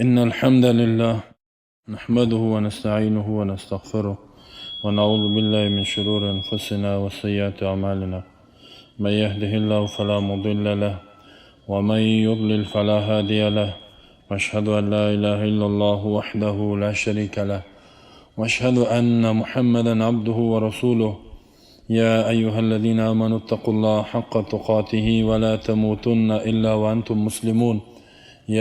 إن الحمد لله نحمده ونستعينه ونستغفره ونعوذ بالله من شرور أنفسنا وسيئات أعمالنا. من يهده الله فلا مضل له ومن يضلل فلا هادي له، وأشهد أن لا إله إلا الله وحده لا شريك له، وأشهد أن محمدا عبده ورسوله. يا أيها الذين آمنوا اتقوا الله حق تقاته ولا تموتن إلا وأنتم مسلمون.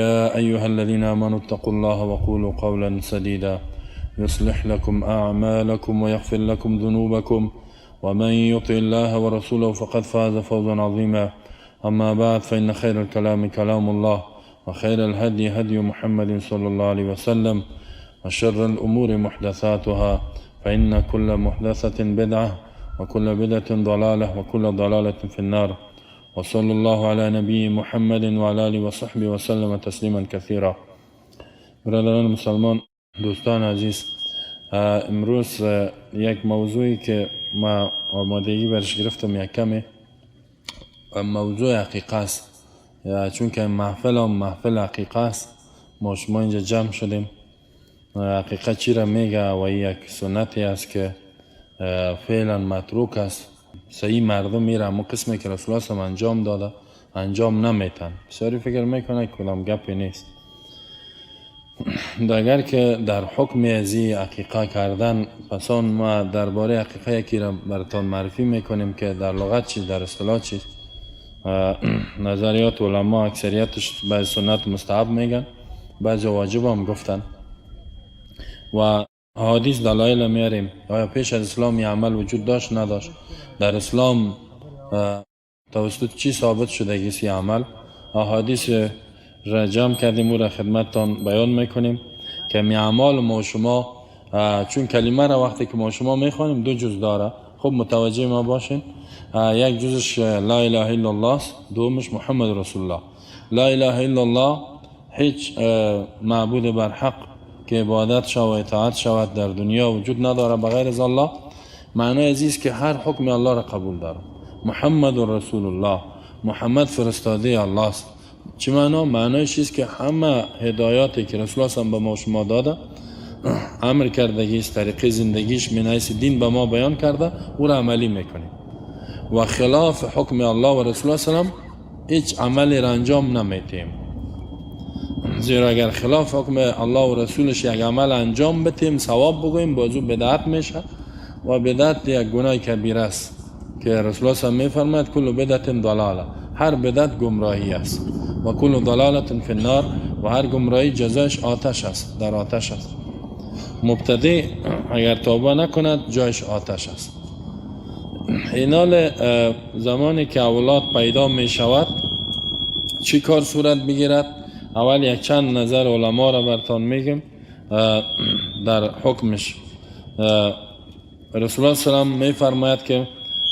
يا أيها الذين آمنوا اتقوا الله وقولوا قولا سديدا يصلح لكم أعمالكم ويغفر لكم ذنوبكم، ومن يطع الله ورسوله فقد فاز فوزا عظيما. أما بعد، فإن خير الكلام كلام الله، وخير الهدي هدي محمد صلى الله عليه وسلم، وشر الأمور محدثاتها، فإن كل محدثة بدعة وكل بدعة ضلالة وكل ضلالة في النار. وصلى الله على نبي محمد وعلى آله وصحبه وسلم تسلیما کثیرا. برادران مسلمان، دوستان عزیز، امروز یک موضوعی که ما آمادگی برش گرفتم یک کمی، موضوع عقیقه است. چون که محفل عقیقه است، ما شما اینجا جمع شدیم. عقیقه چی را میگه؟ و یک سنتی است که فعلا متروک است. صحیح مردم میره اما قسمی که رسول الله انجام داده انجام نمیتن. بسیاری فکر میکنه کلام گپی نیست. اگر که در حکم ازی عقیقه کردن، پس آن ما درباره عقیقه یکی را براتان معرفی میکنیم که در لغت چی، در اصطلاح چی. نظریات علما اکثریتش بعض سنت مستحب میگن، بعض واجب هم گفتن. و حدیث دلایل میاریم. آیا پیش از اسلام یه عمل وجود داشت نداشت؟ در اسلام توسط چی ثابت شده گیسی عمل؟ حدیث را جمع کردیم و را خدمتتان بیان میکنیم که می اعمال ما شما، چون کلمه را وقتی که ما شما میخوانیم دو جز داره. خب متوجه ما باشین. یک جزش لا اله الا الله، دومش محمد رسول الله. لا اله الا الله، هیچ معبود بر حق که عبادت شود و اطاعت شود در دنیا وجود نداره بغیر از الله. معنی عزیز که هر حکم الله را قبول داره. محمد رسول الله، محمد فرستاده الله است. چه معنی؟ معنیش چیست که همه هدایاتی که رسول الله به ما شما داده، امر کردگی است، طریق زندگیش من حیث دین به ما بیان کرده، او را عملی میکنیم. و خلاف حکم الله و رسول الله هیچ عملی را انجام نمیتیم. زیرا اگر خلاف حکم الله و رسولش یک عمل انجام بتیم، ثواب بگویم، بازو بدعت میشه. و بدعت یک گناه کبیره است که رسول الله میفرماید کل بدعت ضلاله، هر بدعت گمراهی است. و کل ضلاله فی النار، و هر گمراهی جزایش آتش است، در آتش است. مبتدی اگر توبه نکند جایش آتش است. اینال زمانی که اولاد پیدا می شود چی کار صورت بگیرد؟ اول یک چند نظر علما را براتون میگم در حکمش. رسول الله صلی الله علیه و آله میفرماید که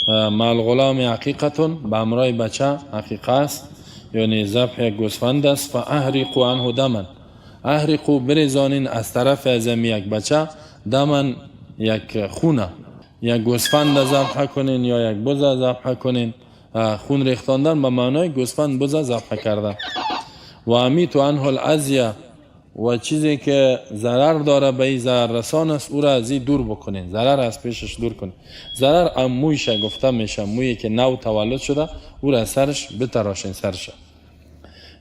مال غلام عقیقتون، به امرای بچه عقیقه است، یعنی ذبح گوسفند است. فاحرقوا عنه دما، احرقوا بریزانین از طرف از یک بچه دما، یک خونه، یک گوسفند ذبح کنین یا یک بز ذبح کنین. خون ریختاندن به معنای گوسفند بز ذبح کردن. و امیتوا عنه الاذیه، و چیزی که ضرر داره به این ضرر رسان است او را از این دور بکنین، ضرر از پیشش دور کنین. ضرر مویشه گفته میشه، مویی که نو تولد شده او را سرش بتراشین سرش.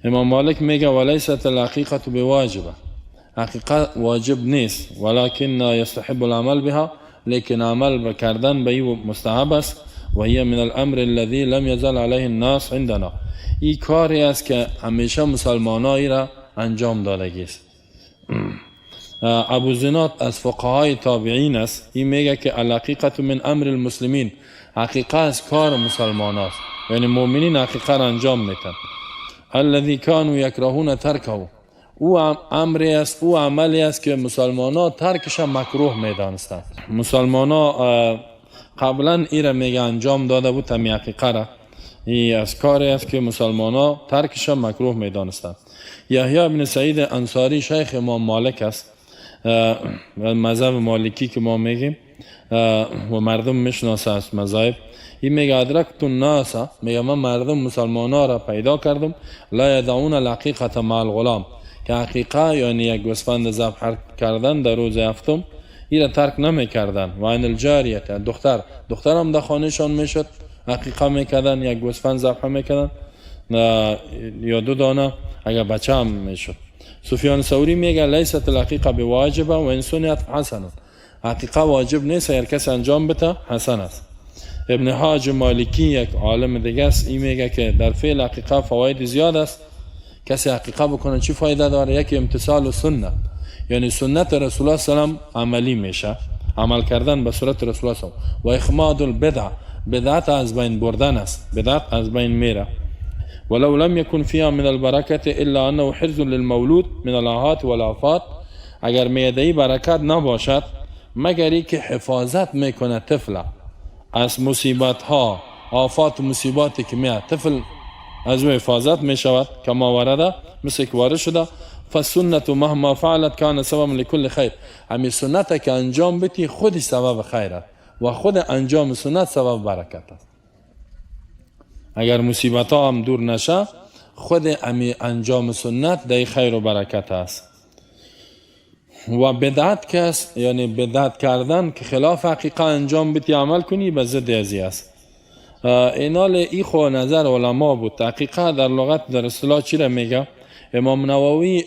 امام مالک میگه ولیست العقیقه بواجبه، عقیقه واجب نیست، ولکن یستحب العمل بها، لیکن عمل بکردن به این مستحب است. و هی من الامر الذي لم يزل عليه الناس عندنا، این کاری است که همیشه مسلمانایی را انجام دادگی است. ابو زناد از فقهای تابعین است. این میگه که العقیقه من امر المسلمین، عقیقه از کار مسلمان است، یعنی مؤمنین عقیقه را انجام میتن. الذي كانوا يكرهون ترکه، او امری است، او عملی است که مسلمانان ترکش مکروه میدانستند. مسلمانان قبلا این را میگه انجام داده بود تمی عقیقه را. این از کاری است که مسلمانان ترکش مکروه میدانستند. یحیی بن سعید انصاری شیخ امام مالک است، مذهب مالکی که ما میگیم و مردم میشناسه از مذهب. این میگه ادرکت الناس، میگه من مردم مسلمانان را پیدا کردم لا یدعون العقیقه مع الغلام، که عقیقه یعنی یک گوسفند ذبح کردن در روز هفتم ایره ترک نمیکردن. و این الجاریه دختر هم در خانهشان میشد عقیقه میکردن، یک گوسفند ذبح میکردن یا 2 دانه اگر بچه هم میشد. سفیان ثوری میگه لیست العقیقه بواجبه و ان سنت حسن، عقیقه واجب نیست، اگر کسی انجام بده حسن است. ابن حاج مالکی یک عالم دیگه است، این میگه که در فعل عقیقه فواید زیاد است. کسی عقیقه بکنه چی فایده داره؟ یکی امتثال و سنت، یعنی سنت رسول الله صلی الله علیه و عملی میشه، عمل کردن به صورت رسول الله صلی الله علیه و اخماد البدع، بدعت از بین بردن است، بدعت از بین میره. ولو لم يكن فيها من البركه الا انه حرز للمولود من الآفات والآفات، اگر میدهی برکت نباشد مگر ای که حفاظت میکنه طفل از مصیبت ها، آفات و مصیباتی که میاد طفل از او حفاظت میشود کما ورده، مثل که وارد شده. فالسنت مهما فعلت کان سبب لكل خیر، همین سنت که انجام بدی خودی سبب خیر است و خود انجام سنت سبب برکت است. اگر مصیبت ها هم دور نشه خود همین انجام سنت در خیر و برکت است. و بدعت کس یعنی بدعت کردن که خلاف حقیقه انجام بدی عمل کنی به ضد ازی است. اینال ای خو نظر علما بود. حقیقه در لغت در اصطلاح چی را میگه؟ امام نووی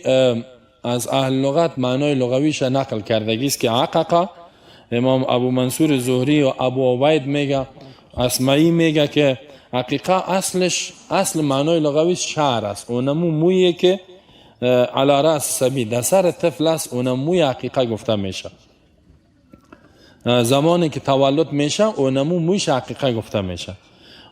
از اهل لغت معنای لغویش نقل کردگی است که عققه. امام ابو منصور زهری و ابو عبید میگه، اسمعی میگه که حقیقه اصل معنای لغویش شعر است، اونمو مویه که علی راس سبی در سر طفل است، اونم موی حقیقه گفته میشه. زمانی که تولد میشه اونمو مویش حقیقه گفته میشه.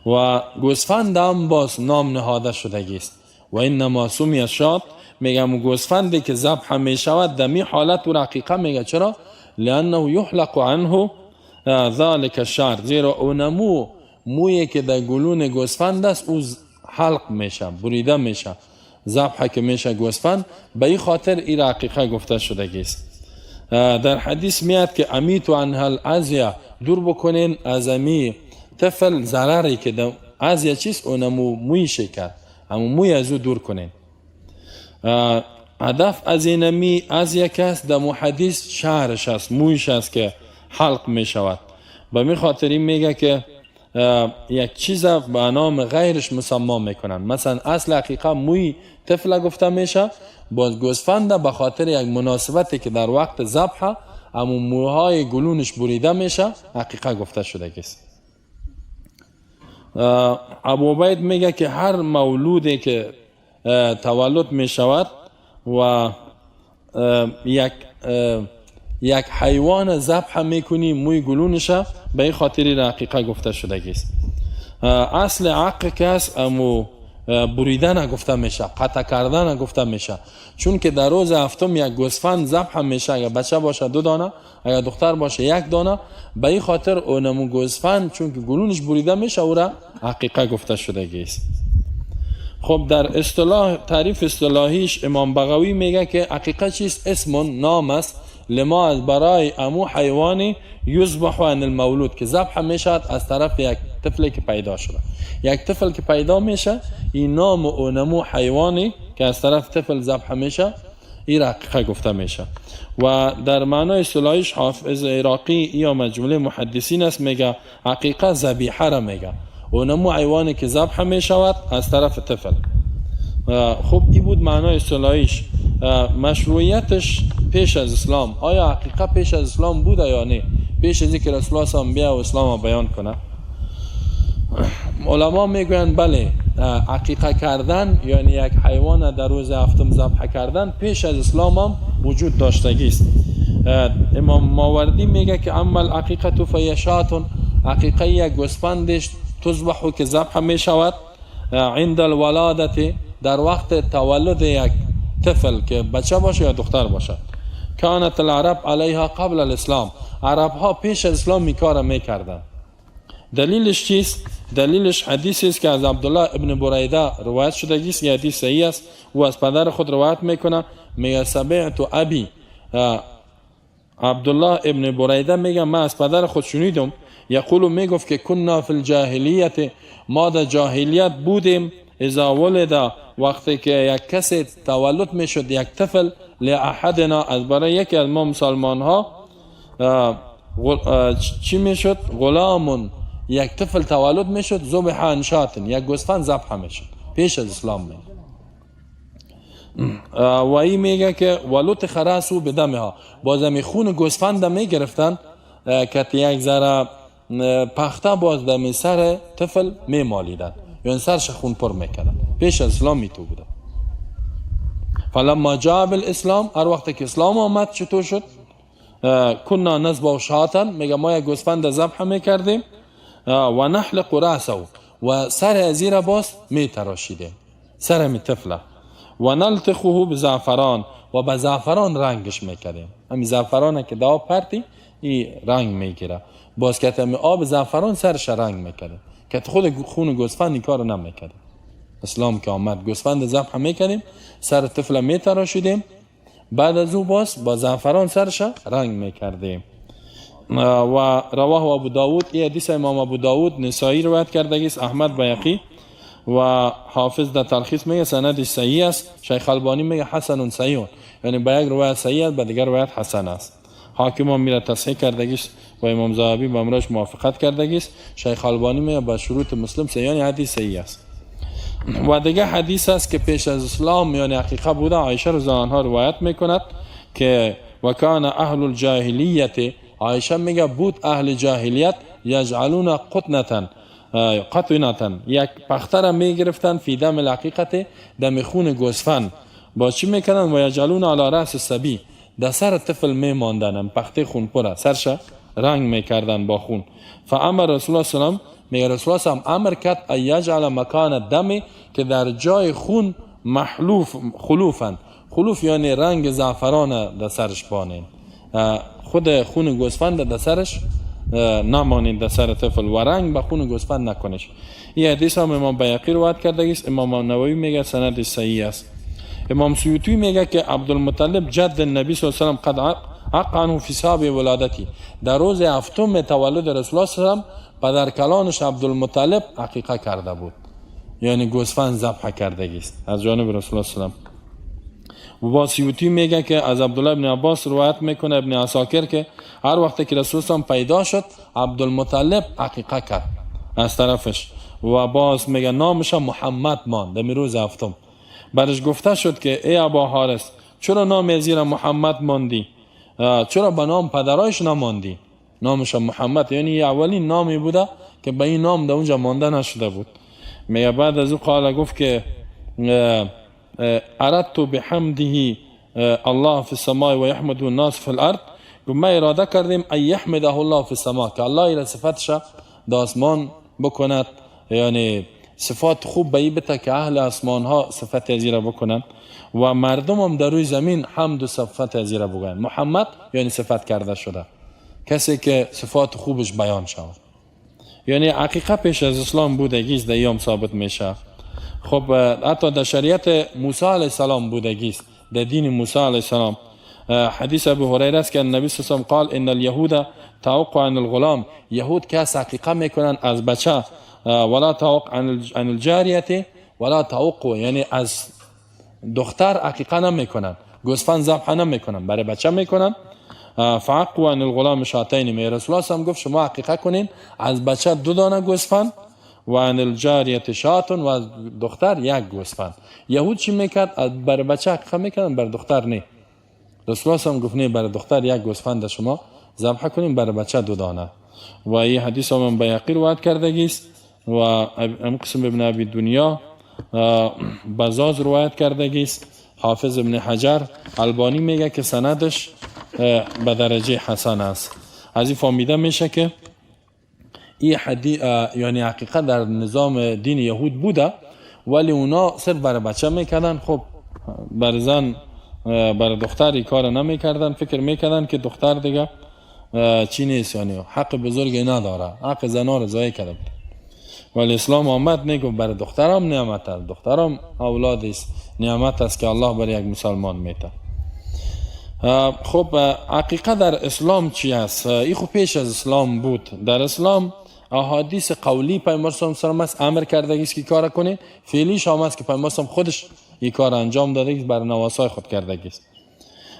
و گوسفند هم باز نام نهاده شدگی است. و اینما سمی شاد، میگم گوسفندی که ذبح میشود در می حالت و حقیقه میگه. چرا؟ لانه یحلق عنه ذلك الشعر، زیرا اونمو مویی که در گلون گوسفند است او حلق میشه، بریده میشه. ذبح که میشه گوسفند به این خاطر این حقیقه گفته شدگی است. در حدیث میاد که امیتو عنها العزیه، دور بکنین از امی طفل ضرری که در عزیه چیست؟ اونمو موی شکر، همون موی از او دور کنین. هدف از این امی عزیه که است در حدیث شعرش است، مویش است که حلق میشود. به می خاطر این میگه که یک چیز به نام غیرش مسما میکنن. مثلا اصل حقیقه موی طفل گفته میشه، باز گوسفند به خاطر یک مناسبتی که در وقت ذبح همون موهای گلونش بریده میشه حقیقه گفته شده است. ابو عبید میگه که هر مولودی که تولد میشود و یک حیوان ذبح میکنی موی گلونشه، به این خاطری حقیقه گفته شده است. اصل عق که است امو بریدن گفته میشه، قطع کردن گفته میشه، چون که در روز هفتم یک گوسفند ذبح میشه، اگر بچه باشه 2 دانه، اگر دختر باشه 1 دانه، به این خاطر اونمو گوسفند چون که گلونش بریده میشه او را حقیقه گفته شده است. خب در اصطلاح تعریف اصطلاحیش امام بغوی میگه که حقیقه چیست؟ اسم، نام است، لما از برای امو حیوانی یذبح عن المولود، که ذبح میشد از طرف یک طفلی که پیدا شده. یک طفل که پیدا میشه این نام اونمو حیوانی که از طرف طفل ذبح میشه این حقیقه گفته میشه. و در معنای اصطلاحیش حافظ عراقی یا مجموعه محدثین است میگه حقیقه ذبیحه را میگه، اونمو حیوانی که ذبح میشود از طرف طفل. خب این بود معنای اصطلاحیش. مشروعیتش پیش از اسلام، آیا حقیقه پیش از اسلام بوده یا نه؟ پیش از اینکه رسول الله صلی بیا و اسلام بیان کنه، علما میگویند بله، عقیقه کردن یعنی یک حیوان در روز هفتم ذبح کردن پیش از اسلام هم وجود داشتگی است. امام ماوردی میگه که اما العقیقه فیشات، عقیقه یک گوسفندش تذبح که ذبح میشود عند الولادت، در وقت تولد یک طفل که بچه باشه یا دختر باشه. کانت العرب علیها قبل الاسلام، عرب ها پیش از اسلام می کار میکردن. دلیلش چیست؟ دلیلش حدیثی است که از عبدالله ابن بریده روایت شده است، یه حدیث صحیح است. او از پدر خود روایت میکنه، میگه سمعت ابی، عبدالله ابن بریده میگه من از پدر خود شنیدم، یقول میگفت که کنا فی الجاهلیت، ما در جاهلیت بودیم، اذا ولد وقتی که یک کسی تولد میشد یک طفل لاحدنا از برای یکی از ما مسلمان ها چی میشد؟ غلامون یک طفل تولد میشد ذبح عن شات یک گوسفند ذبح میشد پیش از اسلام میگه. و این میگه که ولوت خراسو بدمها باز می خون گوسفند میگرفتن که یک ذره پخته باز دم سر طفل میمالیدن یعنی سرش خون پر میکردن پیش از اسلام میتو بوده. فلما جاء الاسلام هر وقت که اسلام آمد چطور شد؟ کنا نذبح شاتن میگه ما یک گوسفند ذبح میکردیم و نحلق راسه و سر زیر باز میتراشیدیم سر می طفله و نلتخه بزعفران و به زعفران رنگش میکردیم. همین زعفرانه که دا پرتی این رنگ میگیره باز که همین آب زعفران سرش رنگ میکردیم که خود خون گوسفند این کار نمیکردیم. اسلام که آمد گوسفند ذبح میکردیم سر طفل میتراشیدیم بعد از او باز با زعفران سرش رنگ میکردیم. و رواه ابو داود این حدیث امام ابو داود نسائی روایت کرده است احمد بیهقی و حافظ در تلخیص میگه سندش صحیح است. شیخ البانی میگه حسن صحیح یعنی به یک روایت صحیح است به دیگر روایت حسن است. حاکم هم میره تصحیح کرده است و امام ذهبی با امرش موافقت کرده است. شیخ البانی میگه با شروط مسلم صحیح یعنی حدیث صحیح است. و دیگه حدیث است که پیش از اسلام یعنی حقیقت بوده عایشه رضی الله عنها روایت میکند که وکان اهل الجاهلیت عایشه میگه بود اهل جاهلیت یجعلون قطنه یک پختر میگرفتن فی دم العقیقه دم خون گوسفند با چی میکنن و یجعلون علی راس الصبی در سر طفل میماندن پخته خون پره سرش رنگ میکردن با خون. فامر رسول الله صلی الله علیه و میگه رسول الله صلی الله علیه و امر کرد ایجعل مکان الدم که در جای خون محلوف خلوف یعنی رنگ زعفران در سرش بانین خود خون گوسفند در سرش نمانید در سر طفل و رنگ به خون گوسفند نکنش. این حدیث هم امام بیهقی روایت کرده است. امام نووی میگه سندش صحیح است. امام سیوطی میگه که عبدالمطلب جد النبی صلی الله علیه و سلم قد عقنه فی صاب ولادتی در روز هفتم تولد رسول الله صلی الله علیه و پدر کلانش عبدالمطلب عقیقه کرده بود یعنی گوسفند ذبح کرده است از جانب رسول الله صلی الله علیه و و با سیوطی میگه که از عبدالله ابن عباس روایت میکنه ابن عساکر که هر وقت که رسول الله پیدا شد عبدالمطلب عقیقه کرد از طرفش و باز میگه نامش محمد ماند در روز هفتم. برش گفته شد که ای ابا حارس چرا نام زیر محمد ماندی چرا به نام پدرایش نماندی؟ نامش محمد یعنی اولین نامی بوده که به این نام در اونجا مانده نشده بود. میگه بعد از او قال گفت که اردت بحمده الله في السماء و يحمد الناس في الارض ما اراده کردیم ای یحمده الله في السماء که الله را صفتش در آسمان بکند یعنی صفات خوب به این بده که اهل آسمان ها صفت ازی را بکنند و مردم هم در روی زمین حمد و صفت ازی را بگویند. محمد یعنی صفت کرده شده کسی که صفات خوبش بیان شود یعنی حقیقت پیش از اسلام بودگیست در ایام ثابت میشه. خب حتی در شریعت موسی علیه السلام بودگیست در دین موسی علیه السلام. حدیث ابو هریره است که نبی صلی الله علیه و قال ان اليهود توقع عن الغلام یهود که حقیقت میکنن از بچه ولا توقع عن الجاریه ولا توقع یعنی از دختر حقیقت نمیکنن گوسفند ذبح نمیکنن برای بچه میکنن. فعقوا عن الغلام شاتین می رسول الله هم گفت شما حقیقت کنین از بچه 2 دانه گوسفند و عن الجاریه شاتون و از دختر 1 گوسفند. یهود چی میکرد برای بچه حقیقت میکنن برای دختر نه. رسول الله هم گفت نه برای دختر 1 گوسفند شما ذبح کنین برای بچه 2 دانه. و این حدیث هم بیهقی روایت کرده است و قسم ابن ابی دنیا بزاز روایت کرده است. حافظ ابن حجر البانی میگه که سندش به درجه حسن است. از این فهمیده میشه که این حدیث یعنی حقیقت در نظام دین یهود بوده ولی اونا صرف برای بچه میکردن. خب برای زن برای دختر این کار نمیکردن فکر میکردن که دختر دیگه چی نیست یعنی حق بزرگی نداره حق زنا رو ضایع کرده. ولی اسلام آمد میگه برای دخترم نعمت است دخترم اولاد است نعمت است که الله برای یک مسلمان میده. خب حقیقت در اسلام چی است؟ این خب پیش از اسلام بود. در اسلام احادیث قولی پیامبر صلی الله علیه و آله امر کرده است که کار کنید، فعلیش هم است که پیامبر خودش این کار انجام داده است، بر نواسای خود کرده است.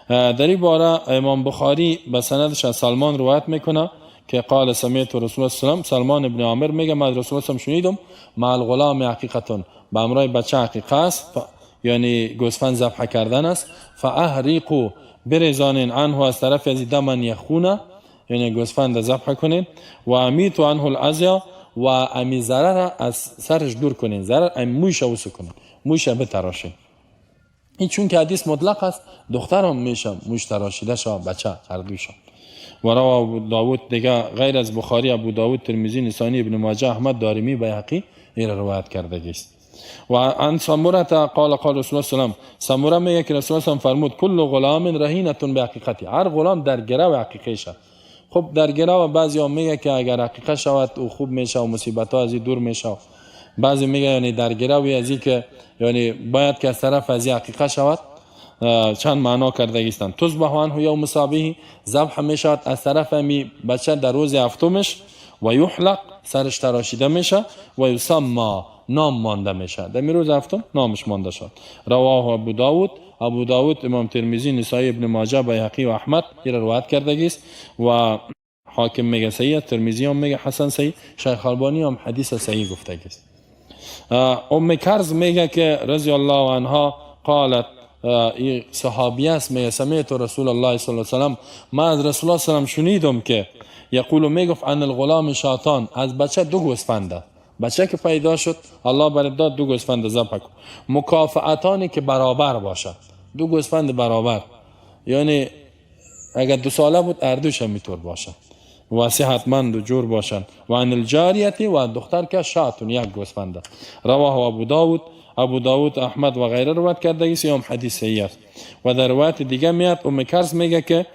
در این باره امام بخاری به سندش از سلمان روایت میکنه که قال سمعت رسول الله صلی الله علیه و سلمان ابن عامر میگه من رسول الله شنیدم مع الغلام عقیقتون، به همراه بچه عقیقه است، یعنی گوسفند ذبح کردن است. فاحریقوا برزانین عنه، از طرف از دم یخونه، یعنی گوسفند ذبح کنین. و امیتوا عنه الازیا، و امی ضرر از سرش دور کنین، ضرر امی موش وسو کنین، موش بتراشین. این چون که حدیث مطلق است، دختر هم میشه موش تراشیده شد، بچه هر دوشون. و رواه ابو داود دیگه غیر از بخاری، ابو داود، ترمذی، نسائی، ابن ماجه، احمد، دارمی، بیهقی این روایت کرده است. و عن سمره قال قال رسول الله صلی الله علیه و سمره میگه که رسول الله فرمود کل غلام رهینه بعقیقته، هر غلام در گرو عقیقه شد. خب در گرو بعضی میگه که اگر عقیقه شود او خوب میشه و مصیبت ها از این دور میشه، بعضی میگه یعنی در گروی از این که یعنی باید که از طرف از عقیقه شود. چند معنا کرده استند. تذبح عنه یوم صابه، ذبح میشود از طرف می بچه در روز هفتمش. و یحلق، سرش تراشیده میشه. و یسمى، نام مانده میشه، در روز هفتم نامش مانده شد. رواه ابو داود، ابو داود، امام ترمذی، نسائی، ابن ماجه، بیهقی و احمد این روایت کرده است. و حاکم میگه صحیح، ترمذی هم میگه حسن صحیح، شیخ البانی هم حدیث صحیح گفته است. ام کرز میگه که رضی الله عنها قالت، این صحابی است، میگه سمعت رسول الله صلی الله علیه و سلم، ما از رسول الله صلی الله علیه و سلم شنیدم که یقول میگفت عن الغلام شاتان، از بچه دو گوسفند، بچه که پیدا شد الله برات داد دو گوسفند ذبح کن، مکافئتانی که برابر باشد، دو گوسفند برابر، یعنی اگر 2 ساله بود اردوش هم میطور باشد و صحتمند و جور باشند. و عن الجاریتی، و دختر که شاتون، یک گوسفند. رواه ابو داود، ابو داود، احمد و غیره روایت کرده است، هم حدیث صحیح است. و در روایت دیگه میاد ام کرز میگه که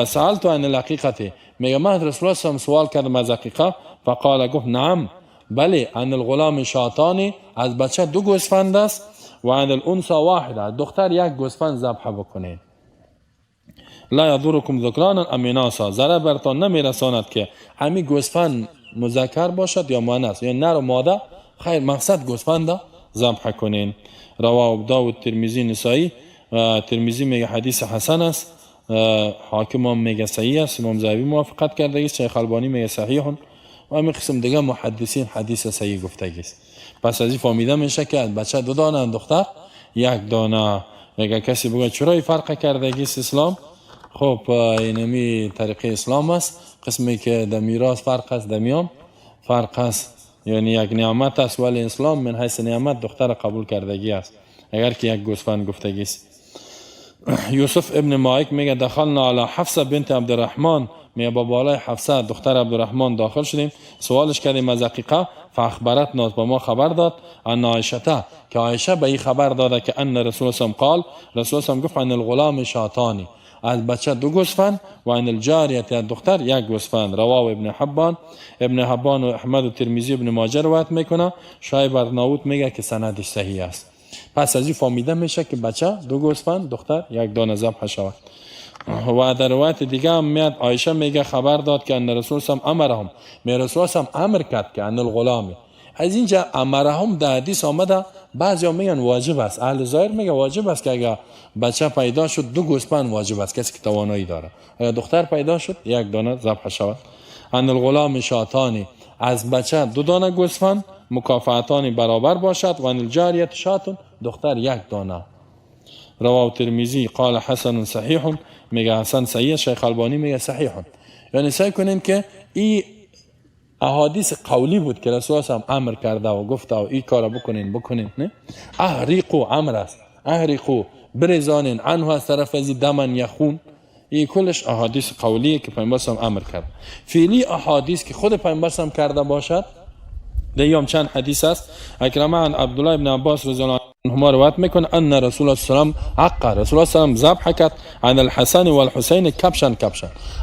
سألت عن العقیقه، میگه من رسول الله صلی سوال کردم از عقیقه، فقال، گفت نعم بله، عن الغلام شاتانی، از بچه دو گوسفند است. و عن الانثى واحده، دختر یک گوسفند ذبح بکنه. لا یضرکم ذکرانا ام اناثا، ضرر برتان نمیرساند که همین گوسفند مذکر باشد یا مؤنث، یعنی نر و ماده، خیر مقصد گوسفند ذبح کنین. رواه ابو داود، ترمذی، نسائی. ترمذی میگه حدیث حسن است، حاکم هم میگه صحیح است، امام ذهبی موافقت کرده است، شیخ البانی میگه صحیح، و همین قسم دیگه محدثین حدیث صحیح گفته است. پس از این فهمیده میشه که بچه 2 دانه، دختر 1 دانه. اگر کسی بگه چرا فرق کرده است اسلام، خب اینمی طریقه اسلام است، قسمی که در میراث فرق است، در میام فرق است، یعنی یک نعمت است، ولی اسلام من حیث نعمت دختر قبول کردگی است، اگر که یک گوسفند گفتگی است. یوسف ابن مالک میگه دخلنا علی حفصه بنت عبدالرحمن، میگه با بالای حفصه دختر عبدالرحمن داخل شدیم، سوالش کردیم از عقیقه، فاخبرتنا، با ما خبر داد، ان عایشه، که عایشه به این خبر داده که ان رسول الله قال، رسول الله گفت عن الغلام شاتانی، از بچه 2 گوسفند، و عن الجاریه، از دختر 1 گوسفند. رواه ابن حبان و احمد و ترمذی، ابن ماجه روایت میکنه. شایب ارناؤوط میگه که سندش صحیح است. پس از این فهمیده میشه که بچه 2 گوسفند، دختر 1 دانه ذبح شود. و در روایت دیگه هم میاد عایشه میگه خبر داد که ان رسول الله امرهم، می رسول الله امر کرد که ان الغلام، از اینجا امرهم در حدیث آمده، بعضی میگن واجب است، اهل ظاهر میگه واجب است که اگر بچه پیدا شد 2 گوسفند واجب است، کسی که توانایی داره، اگر دختر پیدا شد 1 دانه ذبح شود. ان الغلام شاتانی، از بچه 2 دانه گوسفند، مکافاتانی برابر باشد. و ان الجاریه شاتون، دختر 1 دانه. رواه ترمذی قال حسن صحیح، میگه حسن صحیح، شیخ البانی میگه صحیح. یعنی سعی کنین که این احادیث قولی بود که رسول الله امر کرده و گفته و این کارو بکنین، نه احریقوا، امر است، احریقوا برزانین عنه، از طرف از دمن یخون، این کلش احادیث قولیه که پیامبر امر کرد. فعلی احادیث که خود پیامبر کرده باشد، دیام چند حدیث است. اکرمه عن عبدالله ابن عباس رضی الله عنهما روایت میکنه ان رسول الله صلی الله علیه و آله رسول الله صلی الله علیه و ذبح کرد عن الحسن والحسین کبشا،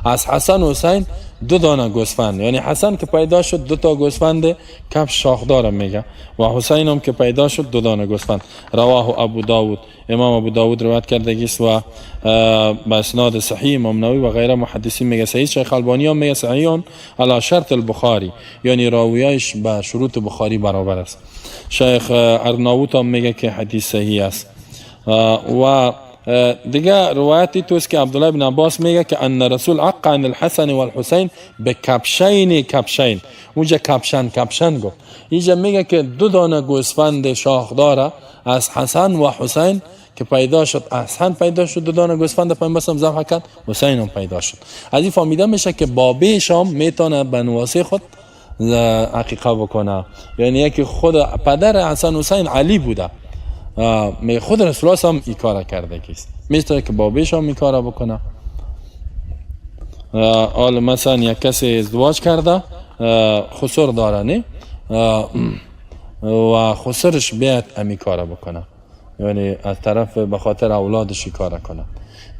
از حسن و حسین دو دانه گوسفند، یعنی حسن که پیدا شد 2 تا گوسفند کفش شاخدار میگه و حسین هم که پیدا شد 2 دانه گوسفند. رواه ابو داود، امام ابو داود روایت کرده است و با اسناد صحیح. امام نووی و غیره محدثین میگه صحیح، شیخ البانی هم میگه صحیح علی شرط البخاری، یعنی راویایش با شروط بخاری برابر است. شیخ ارناوط هم میگه که حدیث صحیح است. و دیگه روایتی توست که عبدالله بن عباس میگه که ان رسول عق عن الحسن والحسین بکبشین. اونجا کبشن گفت. اینجا میگه که 2 دانه گوسفند شاخدار از حسن و حسین که پیدا شد. حسن پیدا شد 2 دانه گوسفند پیامبر ذبح کرد، حسین هم پیدا شد. از این فهمیده میشه که بابیش هم میتونه بنواسه خود عقیقه بکنه، یعنی یکی خود پدر حسن حسین علی بوده، خود رسول الله هم این کار کرده کیست، میتونه که بابیش هم این کار بکنه. حالا مثلا یک کسی ازدواج کرده خسر داره نه و خسرش بیاد امی کار بکنه، یعنی از طرف به خاطر اولادش کار کنه.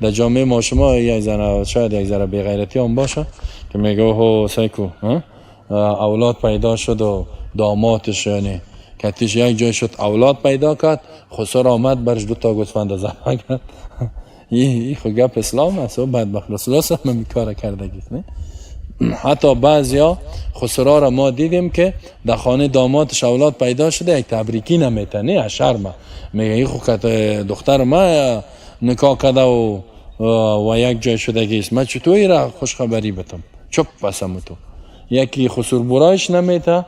در جامعه ما شما یک زن شاید یک ذره بی غیرتی هم باشه که میگه اوه سیکو اولاد پیدا شد و دامادش یعنی کتیش یک جای شد اولاد پیدا کرد، خسر آمد برش 2 تا گوسفند ذبح کرد. این خود گپ اسلام است و بدبخت رسول الله هم میکاره کرده گیست نه. حتی بعضیا خسرا را ما دیدیم که در خانه دامادش اولاد پیدا شده یک تبریکی نمیتنه از شرم میگه این خود دختر ما نکاح کرده و یک جای شده گیست، من چطوری را خوشخبری بتم چپ بسم تو. یکی خسر برایش نمیته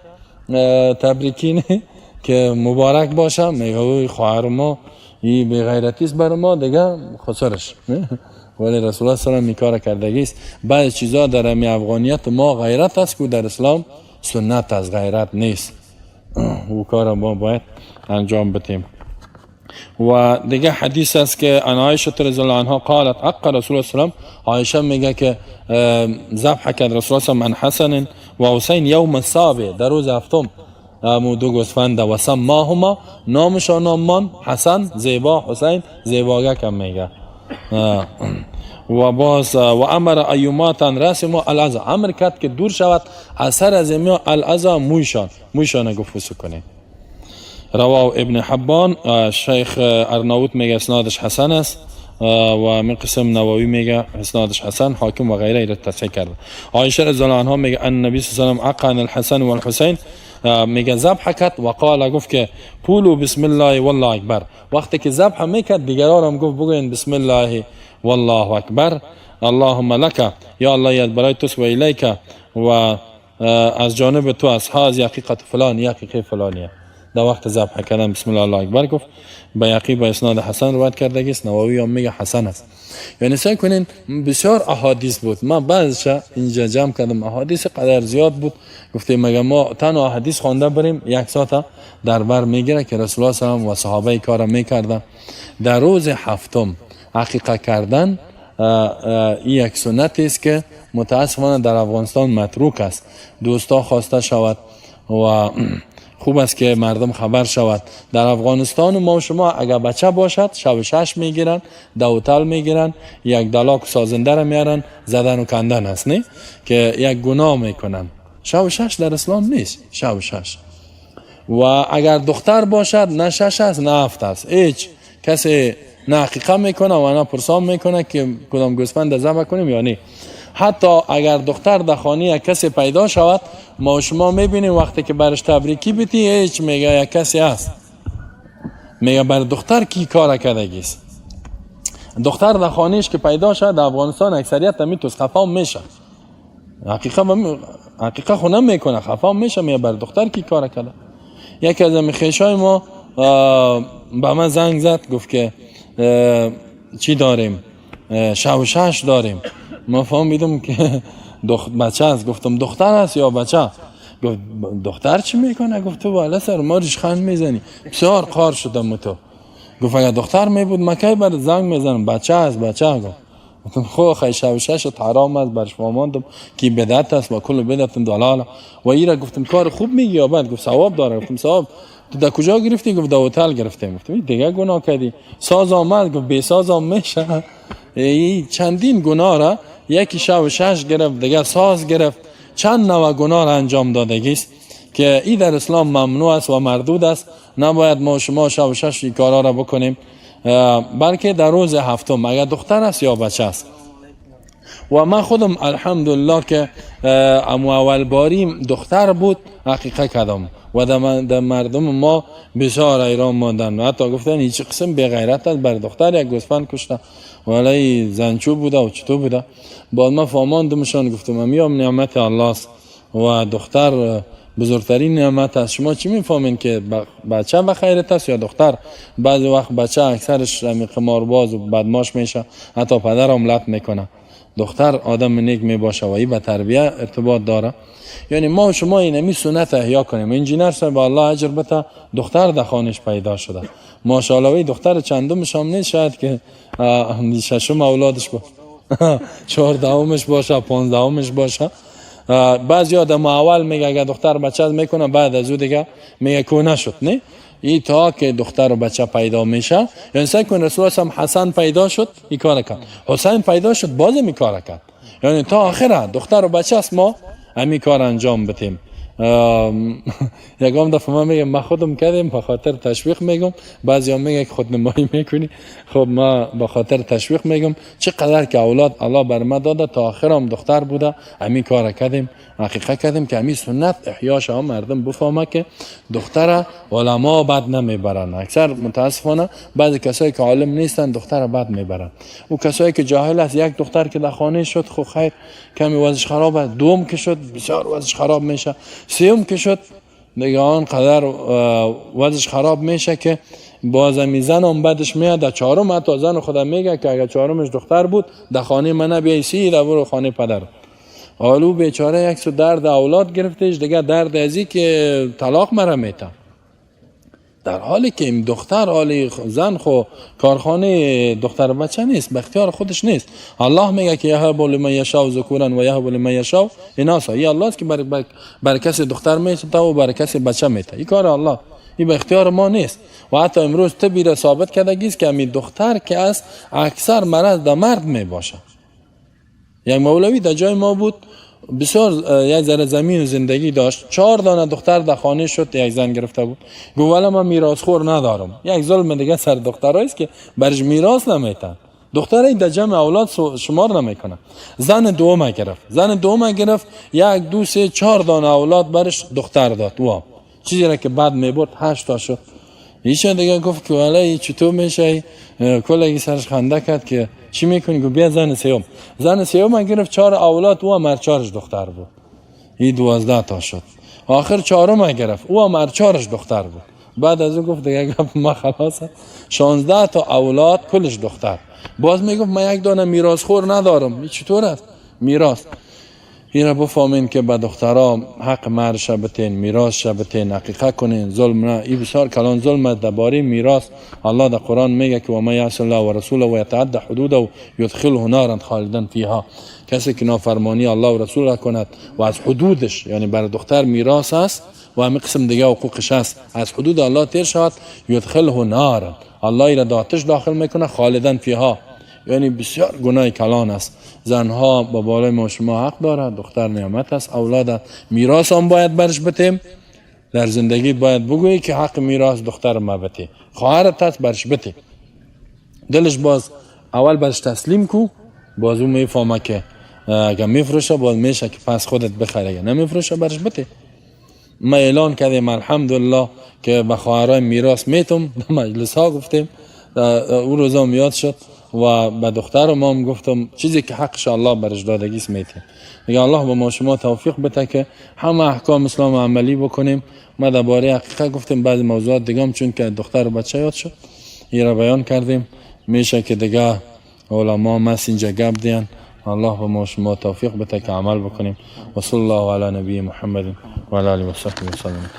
تبریکی نه که مبارک باشه، میگه خواهر ما این بی غیرتی است بر ما دیگه خسرش. ولی رسول الله صلی الله علیه و آله می کار کردگی است. بعضی چیزا در امی افغانیت ما غیرت است که در اسلام سنت از غیرت نیست، او کار ما باید انجام بدیم. و دیگه حدیث است که ان عایشه رضی الله عنها قالت عق رسول الله صلی الله علیه و آله، عایشه میگه که ذبح کرد رسول الله من حسن و حسین یوم السابع، در روز هفتم امو 2 گوسفند و سماهما، نامشان نامان حسن زیبا، حسین زیباگک هم میگه. و باز و امر ایوماتن رسم الاذى، امر کرد که دور شود اثر از میان الاذى مویشان گفت کنه. رواه ابن حبان، شیخ ارناوط میگه اسنادش حسن است و من قسم نووی میگه اسنادش حسن، حاکم و غیره را تصحیح کرده. عایشه رضی الله عنها میگه ان نبی صلی الله علیه و آله عق عن الحسن والحسین، میگه ذبح کرد و قال گفت که قولوا بسم الله والله اکبر. وقتی که ذبح میکرد دیگران هم گفت بگوین بسم الله والله اکبر، اللهم لك یا الله ید برای تو و الیک و از جانب تو از هذه حقیقت فلان یا حقیقت فلانیه. در وقت ذبح کردن بسم الله الله اکبر گفت. بیهقی با اسناد حسن روایت کرده است، نووی هم میگه حسن است. یعنی سعی کنین بسیار احادیث بود، ما بعضش اینجا جمع کردم احادیث قدر زیاد بود، گفتیم مگه ما تنها احادیث خوانده بریم 1 ساعت در بر میگیره که رسول الله صلی الله علیه و صحابه کارا میکردن. در روز هفتم عقیقه کردن این یک سنت است که متاسفانه در افغانستان متروک است. دوستا خواسته شود و خوب است که مردم خبر شود. در افغانستان ما شما اگر بچه باشد شب 6 میگیرن، در هتل میگیرن، یک دلاک سازنده را میارن زدن و کندن است نه که یک گناه میکنن. شب 6 در اسلام نیست. شب 6 و اگر دختر باشد نه 6 است نه 7 است، هیچ کسی نه حقیقه میکنه و نه پرسان میکنه که کدام گوسفند ذبح کنیم یا نه. حتی اگر دختر در خانه یک کسی پیدا شود ما شما میبینیم وقتی که برش تبریکی بیتی هیچ میگه یک کسی هست، میگه بر دختر کی کار کردگیست. دختر در خانهش که پیدا شد در افغانستان اکثریت همیتوز خفا میشه، حقیقه خونه میکنه خفا میشه، میگه بر دختر کی کار کرده. یکی از خیشای ما به من زنگ زد گفت که چی داریم، شب 6 داریم. ما فهمیدم که بچه است. گفتم دختر است یا بچه؟ گفت دختر چی میکنه؟ گفت تو بالا سر ما ریشخند میزنی، بسیار قار شدم تو. گفت اگر دختر میبود مکی بر زنگ میزنم، بچه است بچه. گفتم خو خیلی شب 6 حرام است برش فهماندم که بدعت است و کل بدعت ضلاله و ایرا. گفتم کار خوب میگی یا بد؟ گفت ثواب داره. گفتم ثواب تو در کجا گرفتی؟ گفت در هتل گرفتم. گفتم دیگه گناه کردی. ساز آمد گفت بی ساز هم میشه. این چندین گناه را یکی شب 6 گرفت، دیگه ساز گرفت، چند نوع گناه را انجام دادگی است که این در اسلام ممنوع است و مردود است. نباید ما شما شب 6 این کارا را بکنیم، بلکه در روز هفتم اگر دختر است یا بچه است. و من خودم الحمدلله که اول باریم دختر بود حقیقت کردم و در مردم ما بسیار ایران ماندن، حتی گفتن هیچ قسم بی غیرت است بر دختر یک گوسفند کشته، ولی زنچو بوده و چطور بوده. بعد من فهماندمشان، گفتم امیام نعمت الله است و دختر بزرگترین نعمت است. شما چی میفهمین که بچه به خیرت است یا دختر؟ بعضی وقت بچه اکثرش قمارباز و بدماش میشه، حتی پدر هم لط میکنه. دختر آدم نیک می باشه و این به تربیه ارتباط داره. یعنی ما و شما اینمی سنت احیا کنیم. انجینر صاحب الله اجر بده دختر در خانش پیدا شده، ماشاءالله. دختر چندمش هم نیست، شاید که ششم اولادش باشه، 14مش باشه، 15مش باشه. بعضی آدم اول میگه اگه دختر بچه میکنه، بعد از او دیگه میگه که نشد. نه، این تا که دختر و بچه پیدا میشه، یعنی سعی کن رسول الله هم حسن پیدا شد این کار کرد، حسین پیدا شد باز می کار کرد، یعنی تا آخره دختر و بچه است ما همین کار انجام بدیم. یکم دفعه من میگم ما خودم کردیم به خاطر تشویق میگم، بعضی هم میگه که خودنمایی میکنی. خب ما به خاطر تشویق میگم چقدر که اولاد الله بر ما داده تا آخرام دختر بوده همین کار کردیم، حقیقت کردیم که همین سنت احیا شه، مردم بفهمه که دختر علما بد نمیبرن. اکثر متاسفانه بعضی کسایی که عالم نیستن دختر بد میبرن، و کسایی که جاهل است یک دختر که در خانه شد خب خیر کمی وضعش خرابه، دوم که شد بسیار وضعش خراب میشه، سیوم که شد دیگه آنقدر وضعش خراب میشه که باز میزن هم بدش میاد. چهارم حتی زن خدا میگه که اگر چهارمش دختر بود در خانه من بیای سیده برو خانه پدر. حالو بیچاره یک سو درد اولاد گرفتش، دیگه درد ازی که طلاق مره میته، در حالی که این دختر حالی زن خو کارخانه دختر بچه نیست، به اختیار خودش نیست. الله میگه که یهب لمن یشاء ذکورا و یهب لمن یشاء اناثا. این الله است که بر کسی دختر میته و بر کسی بچه میته، این کار الله، این به اختیار ما نیست. و حتی امروز طبی ثابت کردگی است که همین دختر که است اکثر مرض در مرد می باشه. یک مولوی در جای ما بود، بسیار یک ذره زمین و زندگی داشت، 4 دانه دختر در خانه شد، یک زن گرفته بود. گفت ولی من میراث خور ندارم. یک ظلم دیگه سر دخترایی است که برش میراث نمیتن، دخترای در جمع اولاد شمار نمیکنه. زن دوم گرفت 1 2 3 4 دانه اولاد برش دختر داد. وا چیزی را که بعد میبرد 8 تا شد. ایشون دیگه گفت که ولی چطور میشه؟ کلگی سرش خنده کرد که چی میکنی؟ گفت بیا زن سیوم گرفت 4 اولاد، او هم 4 دختر بود. این 12 تا شد. آخر 4 گرفت، او هم 4 دختر بود. بعد از اون گفت دیگه گفت ما خلاصه 16 تا اولاد کلش دختر. باز میگفت من 1 دانه میراث خور ندارم. این چطور است میراث؟ این را بفهمین که به دخترها حق مهر شبتین، میراث شبتین، حقیقت کنین، ظلم نه. این بسیار کلان ظلم درباره میراث. الله در قرآن میگه که و ما یعص الله و رسوله و یتعدى حدوده یدخله نارا خالدا فیها. کسی که نافرمانی الله و رسول را کند و از حدودش، یعنی بر دختر میراث است و همین قسم دیگه حقوقش است، از حدود الله تیر شود، یدخله نارا، الله را آتش داخل میکنه، خالدا فیها. یعنی بسیار گناه کلان است. زنها با بالای ما شما حق دارد، دختر نعمت است، اولاد میراث هم باید برش بتیم. در زندگی باید بگویی که حق میراث دختر ما بتی، خواهرت است برش بتی. دلش باز اول برش تسلیم کو، باز اون میفهمه که اگر میفروشه باز میشه که پس خودت بخره، اگر نمیفروشه برش بتی. ما اعلان کردیم الحمدلله که به خواهرای میراث میتم، در مجلس ها گفتیم، اون روزا میاد شد و به دختر ما هم گفتم چیزی که حقش الله برش دادگی است میتیم. میگه الله به ما شما توفیق بده که همه احکام اسلام عملی بکنیم. ما درباره حقیقت گفتیم، بعضی موضوعات دیگه هم چون که دختر و بچه یاد شد این را بیان کردیم، میشه که دیگه علما مسنجر گپ دیان. الله به ما شما توفیق بده که عمل بکنیم. و صلی الله علی نبی محمد و علی آله و صحبه و سلم.